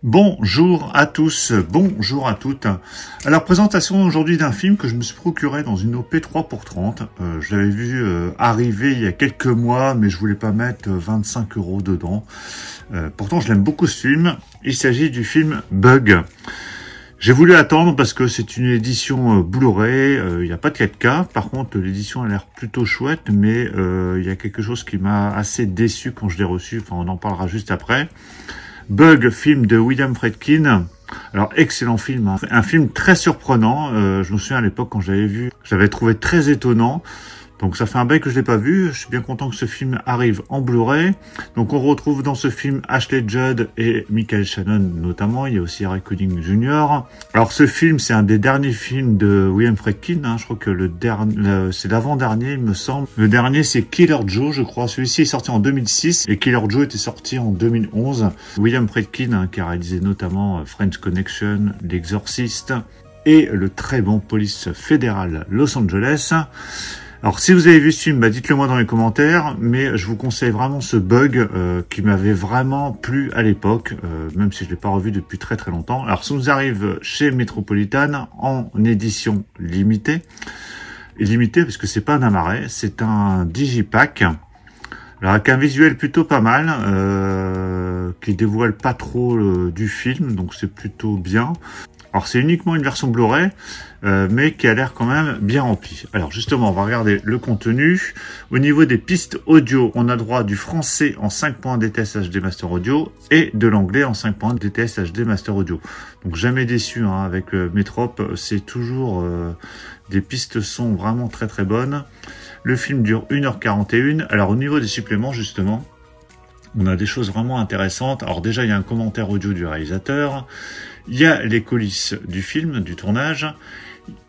Bonjour à tous, bonjour à toutes. Alors, présentation aujourd'hui d'un film que je me suis procuré dans une OP 3 pour 30. Je l'avais vu arriver il y a quelques mois, mais je voulais pas mettre 25 € dedans. Pourtant, je l'aime beaucoup ce film. Il s'agit du film Bug. J'ai voulu attendre parce que c'est une édition Blu-ray, il n'y a pas de 4K. Par contre, l'édition a l'air plutôt chouette, mais il y a quelque chose qui m'a assez déçu quand je l'ai reçu. Enfin, on en parlera juste après. Bug, film de William Friedkin. Alors, excellent film, hein. Un film très surprenant. Je me souviens à l'époque quand j'avais vu, je l'avais trouvé très étonnant. Donc ça fait un bail que je l'ai pas vu. Je suis bien content que ce film arrive en Blu-ray. Donc on retrouve dans ce film Ashley Judd et Michael Shannon notamment. Il y a aussi Harry Connick Jr. Alors ce film, c'est un des derniers films de William Friedkin. Hein. Je crois que le dernier, c'est l'avant-dernier, il me semble. Le dernier, c'est Killer Joe, je crois. Celui-ci est sorti en 2006 et Killer Joe était sorti en 2011. William Friedkin, hein, qui a réalisé notamment French Connection, L'Exorciste et le très bon Police fédérale Los Angeles. Alors, si vous avez vu ce film, dites-le moi dans les commentaires, mais je vous conseille vraiment ce Bug qui m'avait vraiment plu à l'époque, même si je l'ai pas revu depuis très très longtemps. Alors, ça nous arrive chez Metropolitan en édition limitée. Limitée parce que c'est pas un amaret, c'est un digipack. Alors, avec un visuel plutôt pas mal, qui dévoile pas trop du film, donc c'est plutôt bien. Alors c'est uniquement une version Blu-ray, mais qui a l'air quand même bien remplie. Alors justement, on va regarder le contenu. Au niveau des pistes audio, on a droit du français en 5 points DTS HD Master Audio et de l'anglais en 5 points DTS HD Master Audio. Donc jamais déçu hein, avec Metrop, c'est toujours des pistes son vraiment très très bonnes. Le film dure 1h41. Alors au niveau des suppléments justement, on a des choses vraiment intéressantes. Alors déjà, il y a un commentaire audio du réalisateur. Il y a les coulisses du film, du tournage.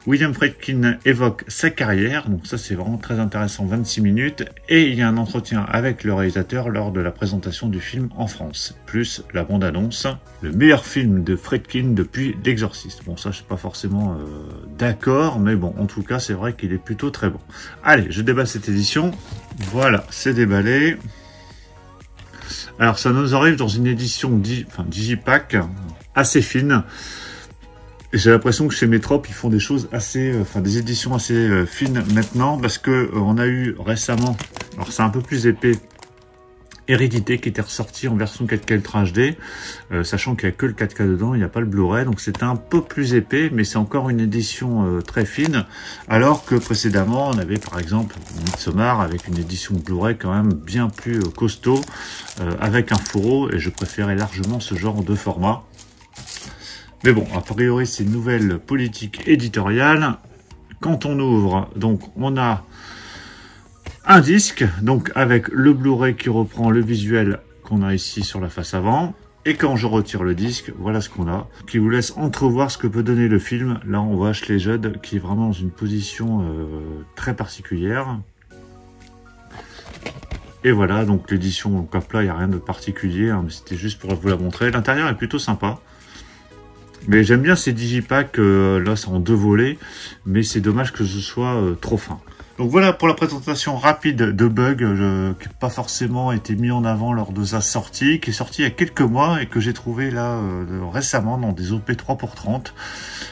William Friedkin évoque sa carrière. Donc ça, c'est vraiment très intéressant, 26 minutes. Et il y a un entretien avec le réalisateur lors de la présentation du film en France. Plus la bande-annonce. Le meilleur film de Friedkin depuis L'Exorciste. Bon, ça, je suis pas forcément d'accord. Mais bon, en tout cas, c'est vrai qu'il est plutôt très bon. Allez, je déballe cette édition. Voilà, c'est déballé. Alors, ça nous arrive dans une édition digipack assez fine. Et j'ai l'impression que chez Metrop, ils font des choses assez, des éditions assez fines maintenant, parce que on a eu récemment, alors c'est un peu plus épais, Hérédité qui était ressorti en version 4K Ultra HD, sachant qu'il n'y a que le 4K dedans, il n'y a pas le Blu-ray, donc c'est un peu plus épais, mais c'est encore une édition très fine, alors que précédemment, on avait par exemple Midsommar avec une édition Blu-ray quand même bien plus costaud, avec un fourreau, et je préférais largement ce genre de format. Mais bon, a priori, c'est une nouvelle politique éditoriale. Quand on ouvre, donc on a un disque, donc avec le Blu-ray qui reprend le visuel qu'on a ici sur la face avant. Et quand je retire le disque, voilà ce qu'on a, qui vous laisse entrevoir ce que peut donner le film. Là, on voit Ashley Judd qui est vraiment dans une position très particulière. Et voilà, donc l'édition, donc à plat, il n'y a rien de particulier, hein, mais c'était juste pour vous la montrer. L'intérieur est plutôt sympa. Mais j'aime bien ces digipacks, là c'est en 2 volets, mais c'est dommage que ce soit trop fin. Donc voilà pour la présentation rapide de Bug, qui n'a pas forcément été mis en avant lors de sa sortie, qui est sorti il y a quelques mois et que j'ai trouvé là récemment dans des OP 3 pour 30.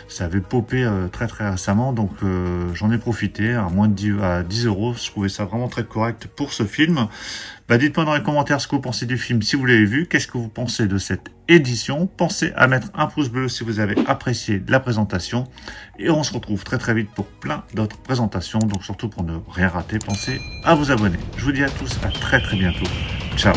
Ça avait popé très très récemment, donc j'en ai profité à moins de 10 €. Je trouvais ça vraiment très correct pour ce film. Dites-moi dans les commentaires ce que vous pensez du film si vous l'avez vu. Qu'est-ce que vous pensez de cette édition? Pensez à mettre un pouce bleu si vous avez apprécié la présentation. Et on se retrouve très très vite pour plein d'autres présentations. Donc surtout pour ne rien rater, pensez à vous abonner. Je vous dis à tous à très très bientôt. Ciao.